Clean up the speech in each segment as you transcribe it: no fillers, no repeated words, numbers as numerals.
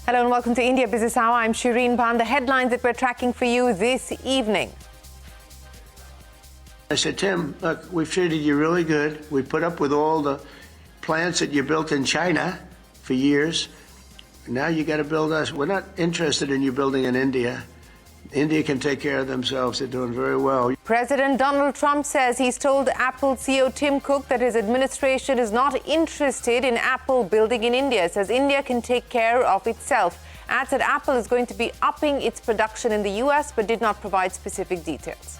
Hello and welcome to India Business Hour. I'm Shireen Bhan. The headlines that we're tracking for you this evening. I said, Tim, look, we've treated you really good. We put up with all the plants that you built in China for years. Now you got to build us. We're not interested in you building in India. India can take care of themselves. They're doing very well. President Donald Trump says he's told Apple CEO Tim Cook that his administration is not interested in Apple building in India. Says India can take care of itself. Adds that Apple is going to be upping its production in the US, but did not provide specific details.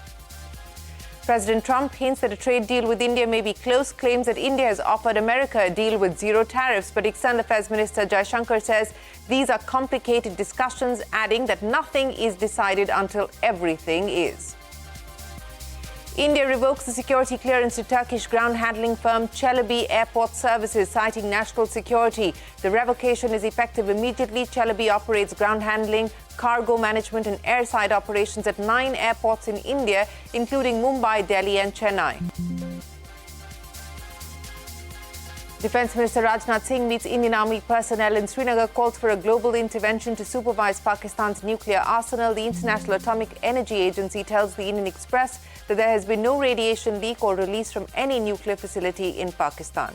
President Trump hints that a trade deal with India may be close, claims that India has offered America a deal with zero tariffs. But External Affairs Minister Jaishankar says these are complicated discussions, adding that nothing is decided until everything is. India revokes the security clearance to Turkish ground handling firm Celaby Airport Services, citing national security. The revocation is effective immediately. Celaby operates ground handling, cargo management and airside operations at 9 airports in India, including Mumbai, Delhi and Chennai. Defence Minister Rajnath Singh meets Indian Army personnel in Srinagar, calls for a global intervention to supervise Pakistan's nuclear arsenal. The International Atomic Energy Agency tells the Indian Express that there has been no radiation leak or release from any nuclear facility in Pakistan.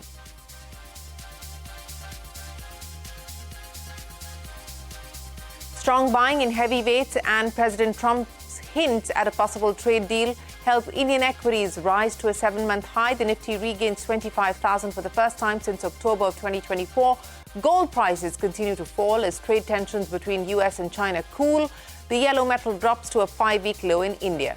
Strong buying in heavyweights and President Trump's hints at a possible trade deal help Indian equities rise to a 7-month high. The Nifty regains 25,000 for the first time since October of 2024. Gold prices continue to fall as trade tensions between US and China cool. The yellow metal drops to a 5-week low in India.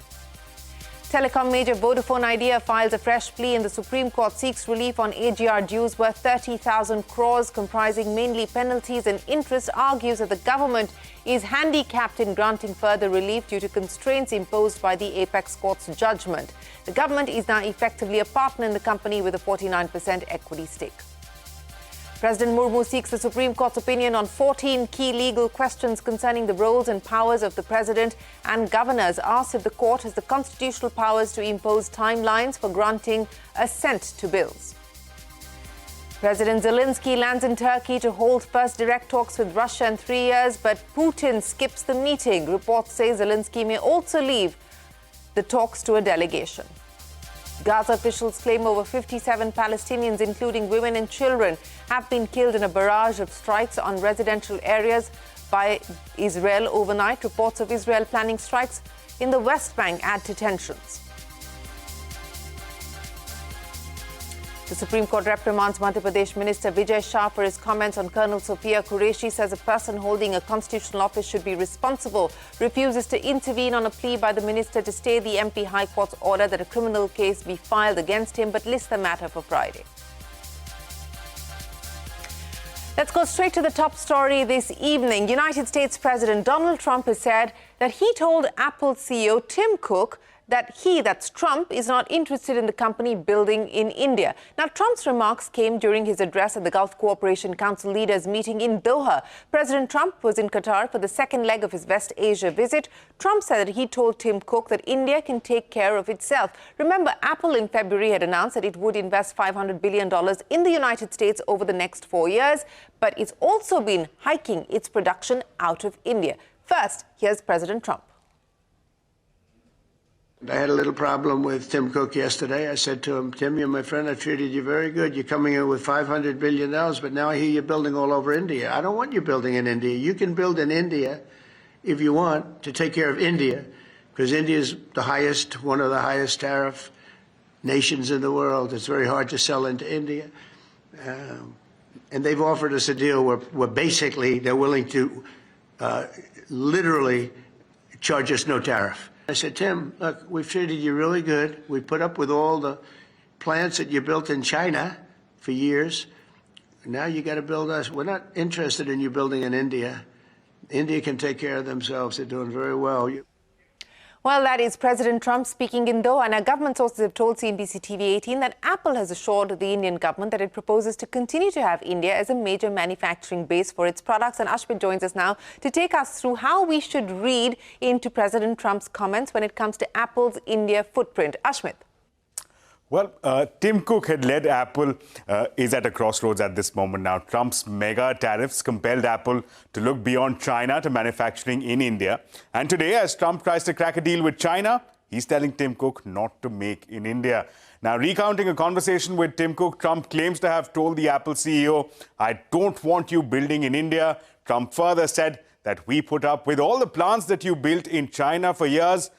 Telecom major Vodafone Idea files a fresh plea in the Supreme Court, seeks relief on AGR dues worth 30,000 crores, comprising mainly penalties and interest, argues that the government is handicapped in granting further relief due to constraints imposed by the Apex Court's judgment. The government is now effectively a partner in the company with a 49% equity stake. President Murmu seeks the Supreme Court's opinion on 14 key legal questions concerning the roles and powers of the president and governors. Asks if the court has the constitutional powers to impose timelines for granting assent to bills. President Zelensky lands in Turkey to hold first direct talks with Russia in 3 years, but Putin skips the meeting. Reports say Zelensky may also leave the talks to a delegation. Gaza officials claim over 57 Palestinians, including women and children, have been killed in a barrage of strikes on residential areas by Israel overnight. Reports of Israel planning strikes in the West Bank add to tensions. The Supreme Court reprimands Madhya Pradesh Minister Vijay Shah for his comments on Colonel Sophia Qureshi. Says a person holding a constitutional office should be responsible. Refuses to intervene on a plea by the minister to stay the MP High Court's order that a criminal case be filed against him, but lists the matter for Friday. Let's go straight to the top story this evening. United States President Donald Trump has said that he told Apple CEO Tim Cook that that's Trump, is not interested in the company building in India. Now, Trump's remarks came during his address at the Gulf Cooperation Council leaders meeting in Doha. President Trump was in Qatar for the second leg of his West Asia visit. Trump said that he told Tim Cook that India can take care of itself. Remember, Apple in February had announced that it would invest $500 billion in the United States over the next 4 years, but it's also been hiking its production out of India. First, here's President Trump. I had a little problem with Tim Cook yesterday. I said to him, Tim, you're my friend. I treated you very good. You're coming in with $500 billion, but now I hear you're building all over India. I don't want you building in India. You can build in India if you want to take care of India, because India is one of the highest tariff nations in the world. It's very hard to sell into India. And they've offered us a deal where basically they're willing to literally charge us no tariff. I said, Tim, look, we've treated you really good. We put up with all the plants that you built in China for years. Now you got to build us. We're not interested in you building in India. India can take care of themselves. They're doing very well. Well, that is President Trump speaking in Doha. And our government sources have told CNBC TV 18 that Apple has assured the Indian government that it proposes to continue to have India as a major manufacturing base for its products. And Ashmit joins us now to take us through how we should read into President Trump's comments when it comes to Apple's India footprint. Ashmit. Well, Tim Cook had led Apple is at a crossroads at this moment now. Trump's mega tariffs compelled Apple to look beyond China to manufacturing in India. And today, as Trump tries to crack a deal with China, he's telling Tim Cook not to make in India. Now, recounting a conversation with Tim Cook, Trump claims to have told the Apple CEO, "I don't want you building in India." Trump further said that we put up with all the plants that you built in China for years.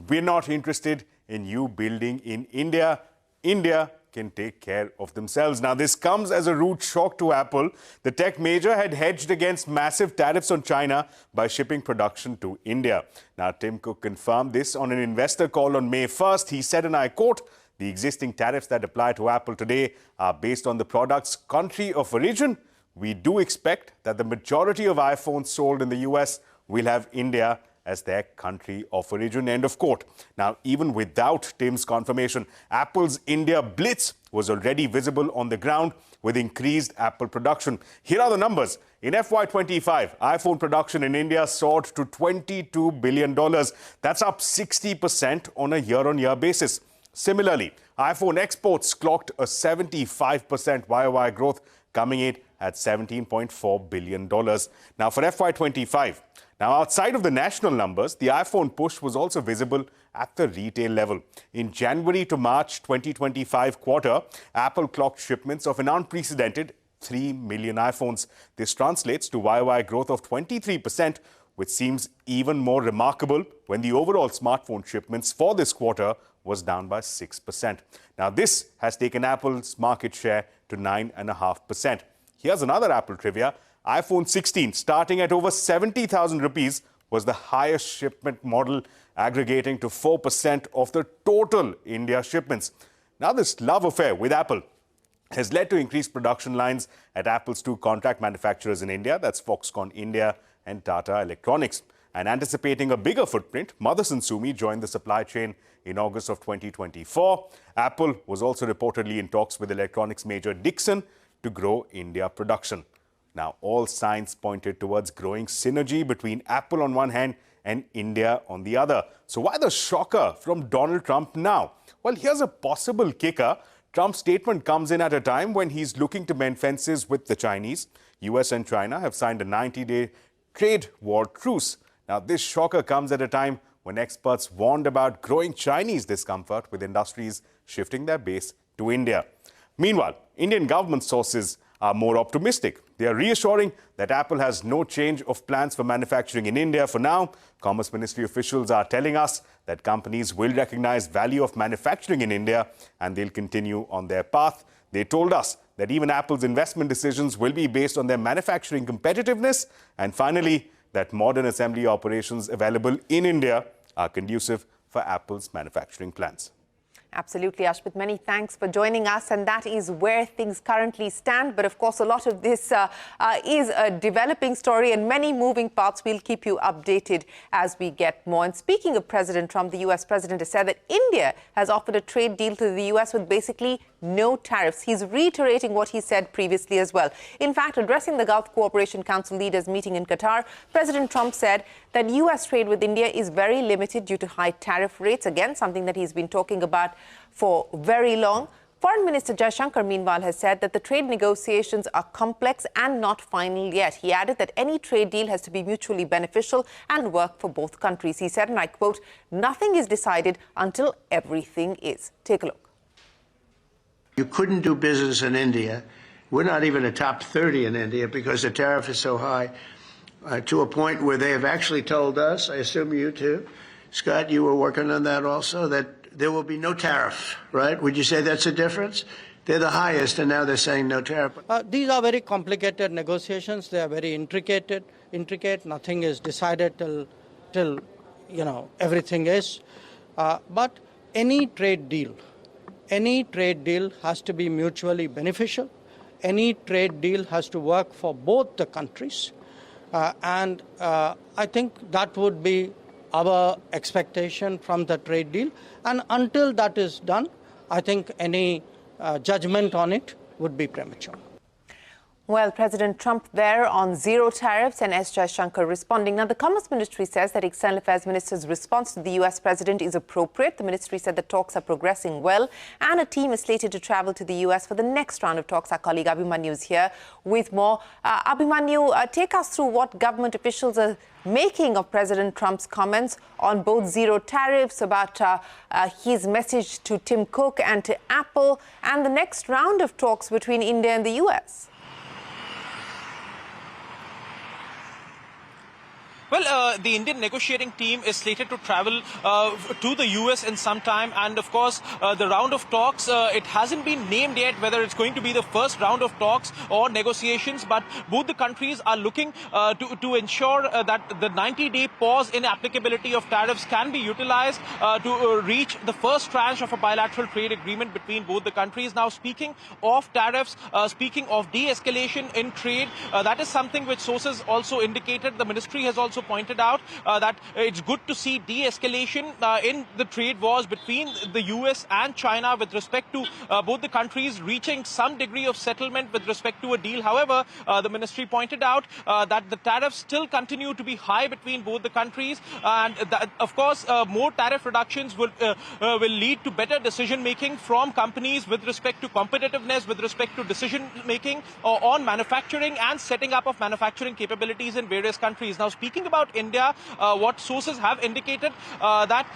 We're not interested in you building in India. India can take care of themselves. Now, this comes as a rude shock to Apple. The tech major had hedged against massive tariffs on China by shipping production to India. Now, Tim Cook confirmed this on an investor call on May 1st. He said, and I quote, "The existing tariffs that apply to Apple today are based on the product's country of origin. We do expect that the majority of iPhones sold in the US will have India as their country of origin," end of quote. Now, even without Tim's confirmation, Apple's India blitz was already visible on the ground with increased Apple production. Here are the numbers. In FY25, iPhone production in India soared to $22 billion. That's up 60% on a year-on-year basis. Similarly, iPhone exports clocked a 75% YOY growth, coming in at $17.4 billion. Now, for FY25, now, outside of the national numbers, the iPhone push was also visible at the retail level. In January to March 2025 quarter, Apple clocked shipments of an unprecedented 3 million iPhones. This translates to YOY growth of 23%, which seems even more remarkable when the overall smartphone shipments for this quarter was down by 6%. Now, this has taken Apple's market share to 9.5%. Here's another Apple trivia. iPhone 16, starting at over 70,000 rupees, was the highest shipment model, aggregating to 4% of the total India shipments. Now, this love affair with Apple has led to increased production lines at Apple's two contract manufacturers in India, that's Foxconn India and Tata Electronics. And anticipating a bigger footprint, Motherson Sumi joined the supply chain in August of 2024. Apple was also reportedly in talks with electronics major Dixon to grow India production. Now, all signs pointed towards growing synergy between Apple on one hand and India on the other. So why the shocker from Donald Trump now? Well, here's a possible kicker. Trump's statement comes in at a time when he's looking to mend fences with the Chinese. US and China have signed a 90-day trade war truce. Now, this shocker comes at a time when experts warned about growing Chinese discomfort with industries shifting their base to India. Meanwhile, Indian government sources are more optimistic. They are reassuring that Apple has no change of plans for manufacturing in India for now. Commerce Ministry officials are telling us that companies will recognize value of manufacturing in India and they'll continue on their path. They told us that even Apple's investment decisions will be based on their manufacturing competitiveness. And finally, that modern assembly operations available in India are conducive for Apple's manufacturing plans. Absolutely, Ashmit. Many thanks for joining us. And that is where things currently stand. But of course, a lot of this is a developing story and many moving parts. We'll keep you updated as we get more. And speaking of President Trump, the US president has said that India has offered a trade deal to the US with basically no tariffs. He's reiterating what he said previously as well. In fact, addressing the Gulf Cooperation Council leaders meeting in Qatar, President Trump said that US trade with India is very limited due to high tariff rates. Again, something that he's been talking about for very long. Foreign Minister Jaishankar, meanwhile, has said that the trade negotiations are complex and not final yet. He added that any trade deal has to be mutually beneficial and work for both countries. He said, and I quote, "Nothing is decided until everything is." Take a look. You couldn't do business in India. We're not even a top 30 in India because the tariff is so high, to a point where they have actually told us, I assume you too, Scott, you were working on that also, that there will be no tariff, right? Would you say that's a difference? They're the highest, and now they're saying no tariff. These are very complicated negotiations. They are very intricate. Nothing is decided till everything is. But any trade deal has to be mutually beneficial. Any trade deal has to work for both the countries. And I think that would be our expectation from the trade deal. And until that is done, I think any judgment on it would be premature. Well, President Trump there on zero tariffs and S. Jaishankar responding. Now, the Commerce Ministry says that External Affairs Minister's response to the U.S. President is appropriate. The ministry said the talks are progressing well and a team is slated to travel to the U.S. for the next round of talks. Our colleague Abhimanyu is here with more. Abhimanyu, take us through what government officials are making of President Trump's comments on both zero tariffs, about his message to Tim Cook and to Apple, and the next round of talks between India and the U.S. Well, the Indian negotiating team is slated to travel to the U.S. in some time. And, of course, the round of talks, it hasn't been named yet whether it's going to be the first round of talks or negotiations. But both the countries are looking to ensure that the 90-day pause in applicability of tariffs can be utilized to reach the first tranche of a bilateral trade agreement between both the countries. Now, speaking of tariffs, speaking of de-escalation in trade, that is something which sources also indicated. The ministry has also pointed out that it's good to see de-escalation in the trade wars between the US and China with respect to both the countries reaching some degree of settlement with respect to a deal. However, the ministry pointed out that the tariffs still continue to be high between both the countries, and that, of course, more tariff reductions will lead to better decision making from companies with respect to competitiveness, with respect to decision making on manufacturing and setting up of manufacturing capabilities in various countries. Now, speaking about India, what sources have indicated that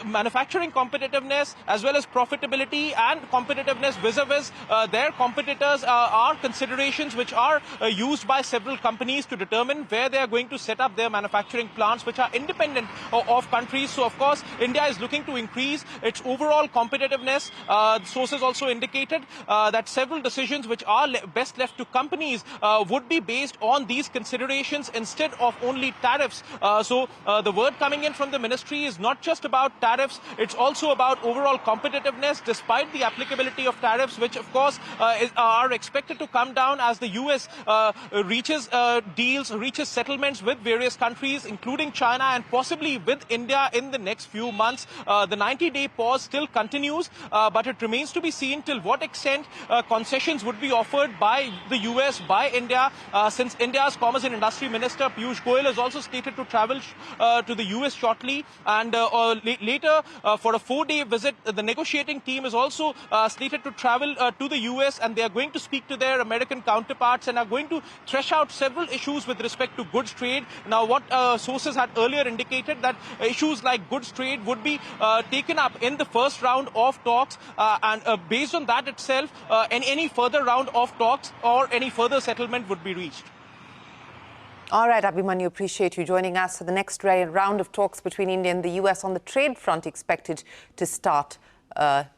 manufacturing competitiveness as well as profitability and competitiveness vis-a-vis their competitors are considerations which are used by several companies to determine where they are going to set up their manufacturing plants, which are independent of countries. So, of course, India is looking to increase its overall competitiveness. Sources also indicated that several decisions which are best left to companies would be based on these considerations instead of only tariffs. So the word coming in from the ministry is not just about tariffs, it's also about overall competitiveness despite the applicability of tariffs, which of course are expected to come down as the US reaches deals, reaches settlements with various countries, including China and possibly with India in the next few months. The 90-day pause still continues, but it remains to be seen till what extent concessions would be offered by the US, by India, since India's Commerce and Industry Minister Piyush Goyal is also slated to travel to the US shortly, and later for a 4-day visit. The negotiating team is also slated to travel to the US, and they are going to speak to their American counterparts and are going to thresh out several issues with respect to goods trade. Now, what sources had earlier indicated that issues like goods trade would be taken up in the first round of talks, and based on that itself, any further round of talks or any further settlement would be reached. All right, Abhimanyu, appreciate you joining us for the next round of talks between India and the US on the trade front, expected to start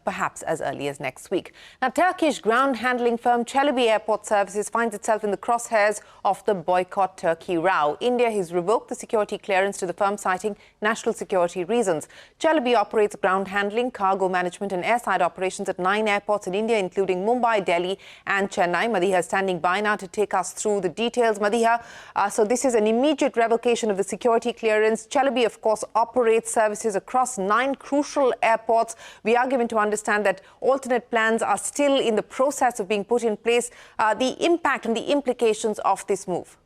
perhaps as early as next week. Now, Turkish ground handling firm Celaby Airport Services finds itself in the crosshairs of the boycott Turkey row. India has revoked the security clearance to the firm, citing national security reasons. Celaby operates ground handling, cargo management and airside operations at 9 airports in India, including Mumbai, Delhi and Chennai. Madiha is standing by now to take us through the details. Madiha, so this is an immediate revocation of the security clearance. Celaby, of course, operates services across 9 crucial airports. We are given to understand that alternate plans are still in the process of being put in place. The impact and the implications of this move.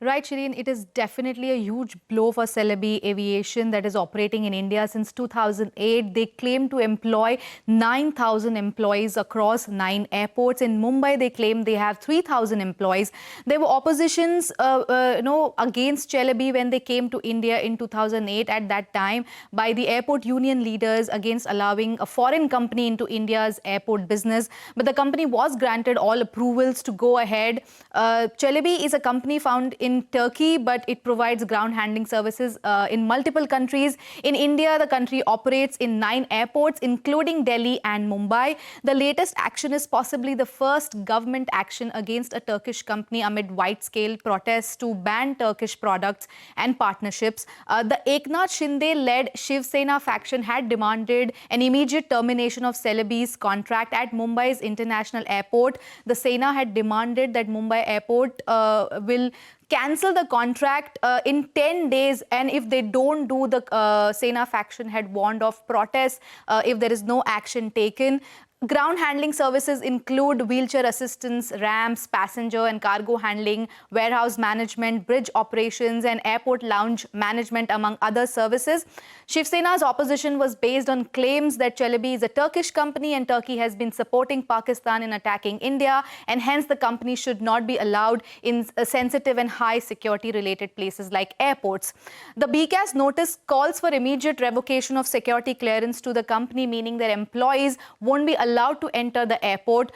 Right, Shireen, it is definitely a huge blow for Celaby Aviation that is operating in India since 2008. They claim to employ 9,000 employees across 9 airports. In Mumbai, they claim they have 3,000 employees. There were oppositions, against Celaby when they came to India in 2008 at that time by the airport union leaders against allowing a foreign company into India's airport business. But the company was granted all approvals to go ahead. Celaby is a company found in Turkey, but it provides ground handling services in multiple countries. In India, the country operates in 9 airports, including Delhi and Mumbai. The latest action is possibly the first government action against a Turkish company amid wide-scale protests to ban Turkish products and partnerships. The Eknath Shinde-led Shiv Sena faction had demanded an immediate termination of Celaby's contract at Mumbai's international airport. The Sena had demanded that Mumbai airport will cancel the contract in 10 days, and if they don't do, the Sena faction had warned of protests if there is no action taken. Ground handling services include wheelchair assistance, ramps, passenger and cargo handling, warehouse management, bridge operations, and airport lounge management, among other services. Shiv Sena's opposition was based on claims that Celaby is a Turkish company and Turkey has been supporting Pakistan in attacking India, and hence the company should not be allowed in sensitive and high security related places like airports. The BCAS notice calls for immediate revocation of security clearance to the company, meaning their employees won't be allowed to enter the airport.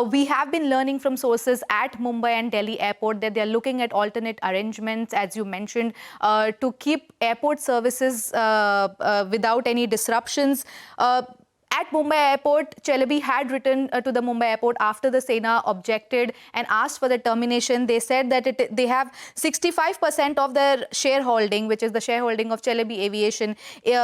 We have been learning from sources at Mumbai and Delhi airport that they're looking at alternate arrangements, as you mentioned, to keep airport services without any disruptions. At Mumbai Airport, Celaby had written to the Mumbai Airport after the Sena objected and asked for the termination. They said that they have 65% of their shareholding, which is the shareholding of Celaby Aviation,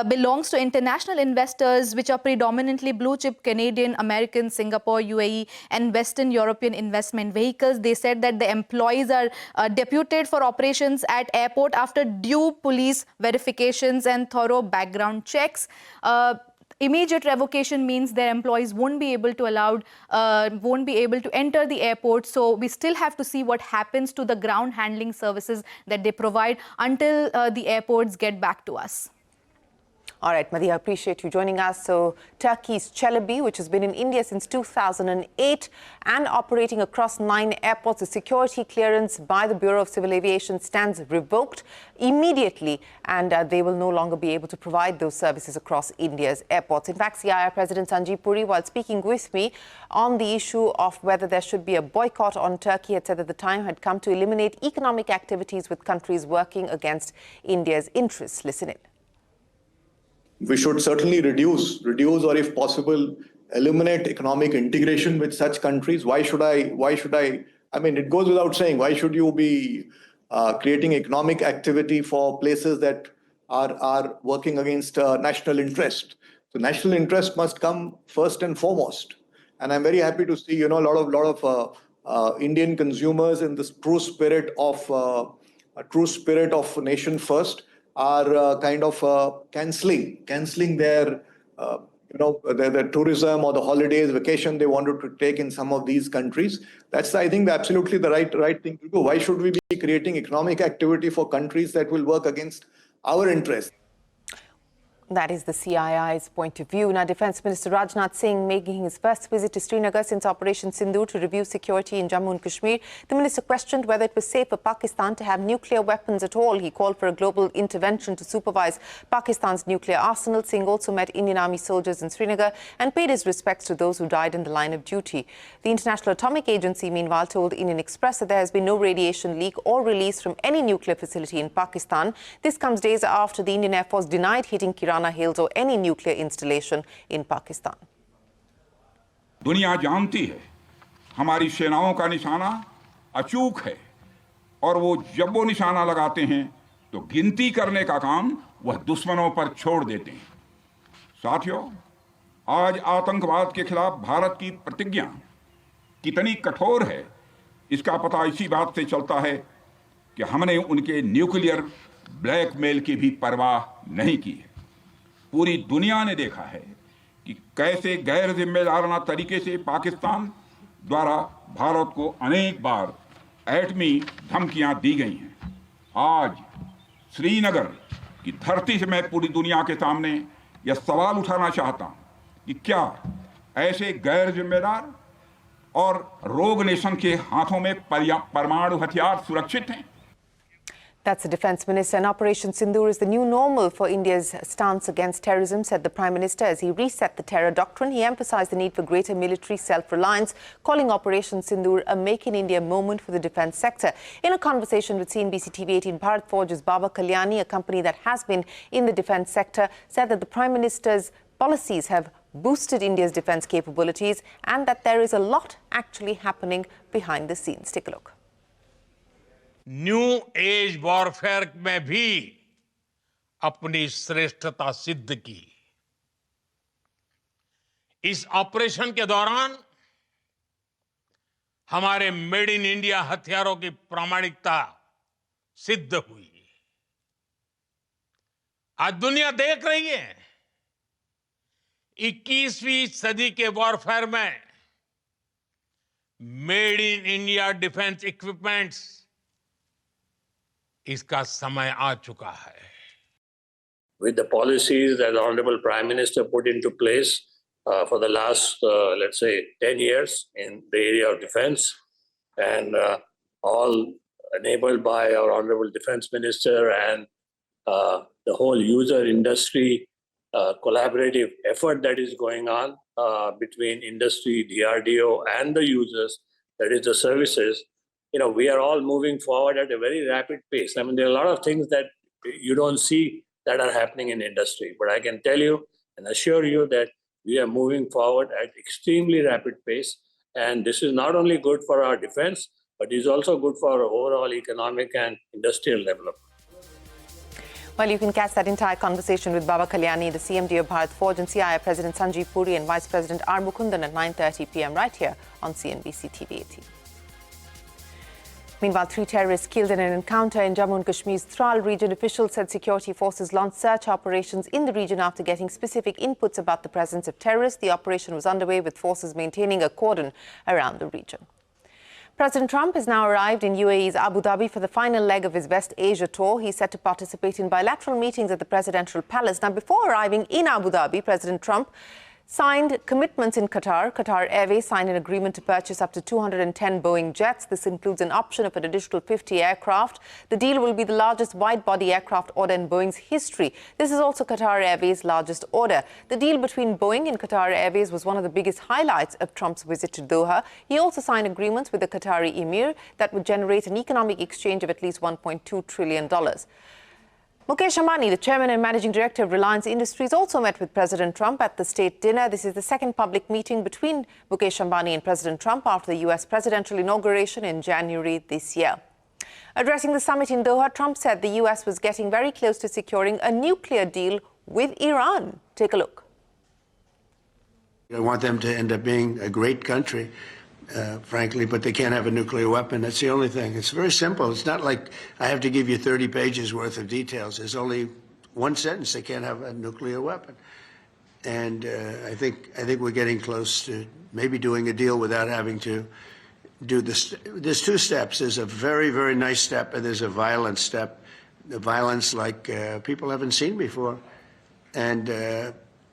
belongs to international investors, which are predominantly blue-chip Canadian, American, Singapore, UAE, and Western European investment vehicles. They said that the employees are deputed for operations at airport after due police verifications and thorough background checks. Immediate revocation means their employees won't be able to enter the airport. So we still have to see what happens to the ground handling services that they provide until the airports get back to us. All right, Madhi, I appreciate you joining us. So Turkey's Celaby, which has been in India since 2008 and operating across 9 airports, the security clearance by the Bureau of Civil Aviation stands revoked immediately, and they will no longer be able to provide those services across India's airports. In fact, CII President Sanji Puri, while speaking with me on the issue of whether there should be a boycott on Turkey, had said that the time had come to eliminate economic activities with countries working against India's interests. Listen in. We should certainly reduce or if possible, eliminate economic integration with such countries. Why should I mean, it goes without saying, why should you be creating economic activity for places that are working against national interest? So national interest must come first and foremost. And I'm very happy to see, a lot of Indian consumers in this true spirit of nation first are kind of cancelling their their tourism or the holidays, vacation they wanted to take in some of these countries. That's, I think, absolutely the right thing to do. Why should we be creating economic activity for countries that will work against our interests? That is the CII's point of view. Now, Defence Minister Rajnath Singh making his first visit to Srinagar since Operation Sindur to review security in Jammu and Kashmir. The minister questioned whether it was safe for Pakistan to have nuclear weapons at all. He called for a global intervention to supervise Pakistan's nuclear arsenal. Singh also met Indian Army soldiers in Srinagar and paid his respects to those who died in the line of duty. The International Atomic Agency, meanwhile, told Indian Express that there has been no radiation leak or release from any nuclear facility in Pakistan. This comes days after the Indian Air Force denied hitting Kirana Hills or any nuclear installation in Pakistan. दुनिया जानती है हमारी सेनाओं का निशाना अचूक है और वो जब वो निशाना लगाते हैं तो गिनती करने का काम वह दुश्मनों पर छोड़ देते हैं। साथियों, आज आतंकवाद के खिलाफ भारत की प्रतिज्ञा कितनी कठोर है इसका पता इसी बात से चलता है कि हमने उनके न्यूक्लियर ब्लैकमेल की भी परवाह नहीं की है। पूरी दुनिया ने देखा है कि कैसे गैर जिम्मेदाराना तरीके से पाकिस्तान द्वारा भारत को अनेक बार एटमी धमकियां दी गई हैं। आज श्रीनगर की धरती से मैं पूरी दुनिया के सामने यह सवाल उठाना चाहता हूं कि क्या ऐसे गैर जिम्मेदार और रोग नेशन के हाथों में परमाणु हथियार सुरक्षित हैं? That's the Defence Minister. And Operation Sindur is the new normal for India's stance against terrorism, said the Prime Minister as he reset the terror doctrine. He emphasised the need for greater military self-reliance, calling Operation Sindur a Make in India moment for the defence sector. In a conversation with CNBC TV18, Bharat Forge's Baba Kalyani, a company that has been in the defence sector, said that the Prime Minister's policies have boosted India's defence capabilities and that there is a lot actually happening behind the scenes. Take a look. New age warfare में भी अपनी श्रेष्ठता सिद्ध की। इस operation के दौरान हमारे मेड इन इंडिया हथियारों की प्रामाणिकता सिद्ध हुई। आज दुनिया देख रही है 21वीं सदी के वॉरफेयर में made in India defence equipments, इसका समय आ चुका है. With the policies that the Honorable Prime Minister put into place for the last, let's say, 10 years in the area of defense, and all enabled by our Honorable Defense Minister and the whole user industry collaborative effort that is going on between industry, DRDO, and the users, that is the services, we are all moving forward at a very rapid pace. I mean, there are a lot of things that you don't see that are happening in industry, but I can tell you and assure you that we are moving forward at extremely rapid pace, and this is not only good for our defense, but is also good for our overall economic and industrial development. Well, you can catch that entire conversation with Baba Kalyani, the CMD of Bharat Forge, and CIA President Sanji Puri and Vice President R. Mukundan at 9:30 p.m. right here on CNBC TV 18. Meanwhile, 3 terrorists killed in an encounter in Jammu and Kashmir's Tral region. Officials said security forces launched search operations in the region after getting specific inputs about the presence of terrorists. The operation was underway with forces maintaining a cordon around the region. President Trump has now arrived in UAE's Abu Dhabi for the final leg of his West Asia tour. He's set to participate in bilateral meetings at the presidential palace. Now, before arriving in Abu Dhabi, President Trump signed commitments in Qatar. Qatar Airways signed an agreement to purchase up to 210 Boeing jets. This includes an option of an additional 50 aircraft. The deal will be the largest wide-body aircraft order in Boeing's history. This is also Qatar Airways' largest order. The deal between Boeing and Qatar Airways was one of the biggest highlights of Trump's visit to Doha. He also signed agreements with the Qatari Emir that would generate an economic exchange of at least $1.2 trillion. Mukesh Ambani, the chairman and managing director of Reliance Industries, also met with President Trump at the state dinner. This is the second public meeting between Mukesh Ambani and President Trump after the U.S. presidential inauguration in January this year. Addressing the summit in Doha, Trump said the U.S. was getting very close to securing a nuclear deal with Iran. Take a look. I want them to end up being a great country. Frankly, but they can't have a nuclear weapon. That's the only thing. It's very simple. It's not like I have to give you 30 pages worth of details. There's only one sentence: they can't have a nuclear weapon. And I think we're getting close to maybe doing a deal without having to do this. There's 2 steps. There's a very, very nice step, and there's a violent step. The violence like people haven't seen before. And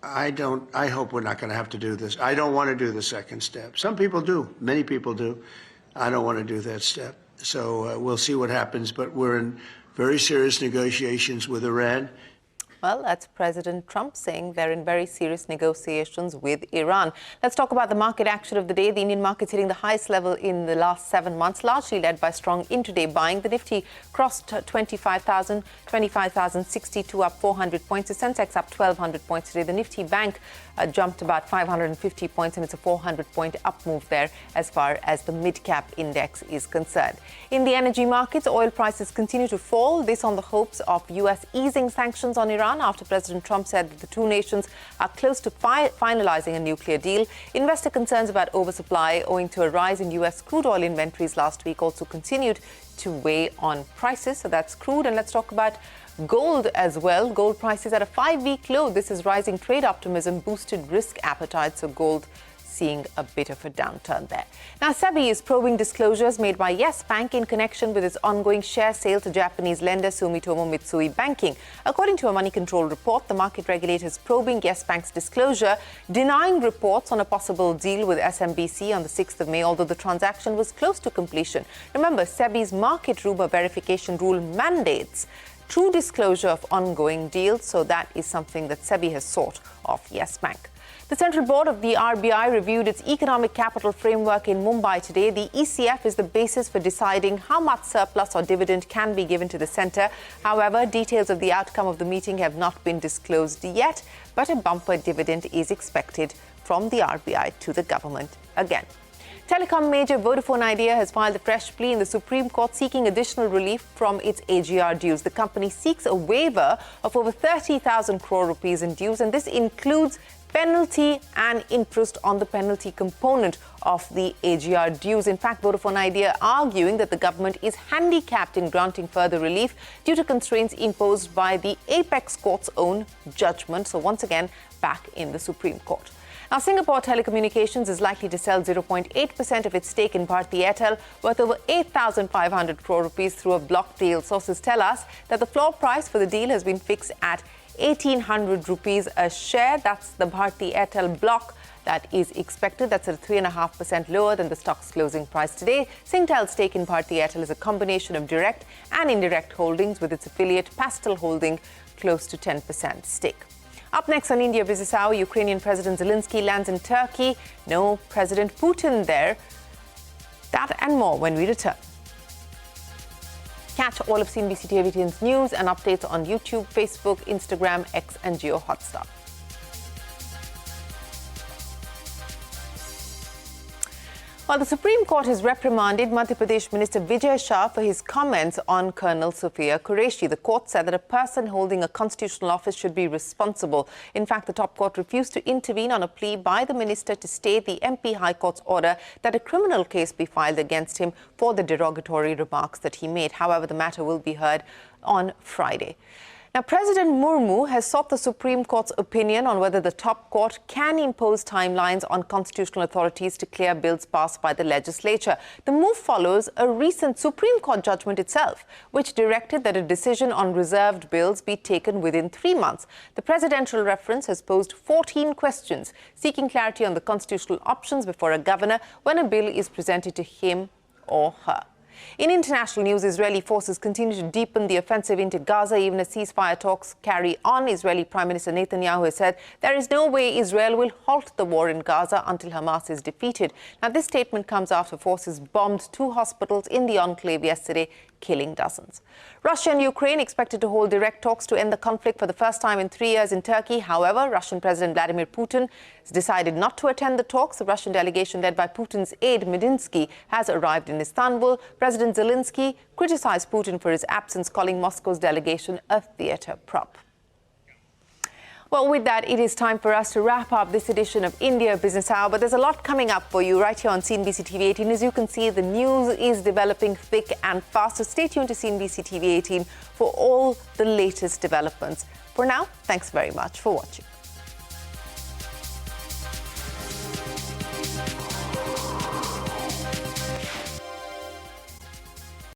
I hope we're not going to have to do this. I don't want to do the second step. Some people do. Many people do. I don't want to do that step. So we'll see what happens. But we're in very serious negotiations with Iran. Well, that's President Trump saying they're in very serious negotiations with Iran. Let's talk about the market action of the day. The Indian market's hitting the highest level in the last 7 months, largely led by strong intraday buying. The Nifty crossed 25,062, up 400 points. The Sensex up 1,200 points today. The Nifty Bank jumped about 550 points, and it's a 400-point up move there as far as the mid-cap index is concerned. In the energy markets, oil prices continue to fall. This on the hopes of U.S. easing sanctions on Iran after President Trump said that the 2 nations are close to finalizing a nuclear deal. Investor concerns about oversupply owing to a rise in U.S. crude oil inventories last week also continued to weigh on prices. So that's crude. And let's talk about gold as well. Gold prices at a 5-week low. This is rising trade optimism, boosted risk appetite. So gold seeing a bit of a downturn there. Now, Celaby is probing disclosures made by Yes Bank in connection with its ongoing share sale to Japanese lender Sumitomo Mitsui Banking. According to a money control report, the market regulator is probing Yes Bank's disclosure, denying reports on a possible deal with SMBC on the 6th of May, although the transaction was close to completion. Remember, SEBI's market rumor verification rule mandates true disclosure of ongoing deals, so that is something that SEBI has sought of Yes Bank. The Central Board of the RBI reviewed its economic capital framework in Mumbai today. The ECF is the basis for deciding how much surplus or dividend can be given to the centre. However, details of the outcome of the meeting have not been disclosed yet, but a bumper dividend is expected from the RBI to the government again. Telecom major Vodafone Idea has filed a fresh plea in the Supreme Court seeking additional relief from its AGR dues. The company seeks a waiver of over 30,000 crore rupees in dues, and this includes penalty and interest on the penalty component of the AGR dues. In fact, Vodafone Idea arguing that the government is handicapped in granting further relief due to constraints imposed by the Apex Court's own judgment. So once again, back in the Supreme Court. Now, Singapore Telecommunications is likely to sell 0.8% of its stake in Bharti Airtel, worth over 8,500 crore rupees through a block deal. Sources tell us that the floor price for the deal has been fixed at 1,800 rupees a share. That's the Bharti Airtel block that is expected. That's at 3.5% lower than the stock's closing price today. Singtel's stake in Bharti Airtel is a combination of direct and indirect holdings, with its affiliate Pastel holding close to 10% stake. Up next on India Business Hour, Ukrainian President Zelensky lands in Turkey. No President Putin there. That and more when we return. Catch all of CNBC TV 18's news and updates on YouTube, Facebook, Instagram, X and Geo Hotstar. Well, the Supreme Court has reprimanded Madhya Pradesh Minister Vijay Shah for his comments on Colonel Sophia Qureshi. The court said that a person holding a constitutional office should be responsible. In fact, the top court refused to intervene on a plea by the minister to stay the MP High Court's order that a criminal case be filed against him for the derogatory remarks that he made. However, the matter will be heard on Friday. Now, President Murmu has sought the Supreme Court's opinion on whether the top court can impose timelines on constitutional authorities to clear bills passed by the legislature. The move follows a recent Supreme Court judgment itself, which directed that a decision on reserved bills be taken within 3 months. The presidential reference has posed 14 questions, seeking clarity on the constitutional options before a governor when a bill is presented to him or her. In international news, Israeli forces continue to deepen the offensive into Gaza, even as ceasefire talks carry on. Israeli Prime Minister Netanyahu has said there is no way Israel will halt the war in Gaza until Hamas is defeated. Now, this statement comes after forces bombed 2 hospitals in the enclave yesterday, killing dozens. Russia and Ukraine expected to hold direct talks to end the conflict for the first time in 3 years in Turkey. However, Russian President Vladimir Putin has decided not to attend the talks. The Russian delegation led by Putin's aide Medinsky has arrived in Istanbul. President Zelensky criticized Putin for his absence, calling Moscow's delegation a theater prop. Well, with that, it is time for us to wrap up this edition of India Business Hour. But there's a lot coming up for you right here on CNBC TV 18. As you can see, the news is developing thick and fast. So stay tuned to CNBC TV 18 for all the latest developments. For now, thanks very much for watching.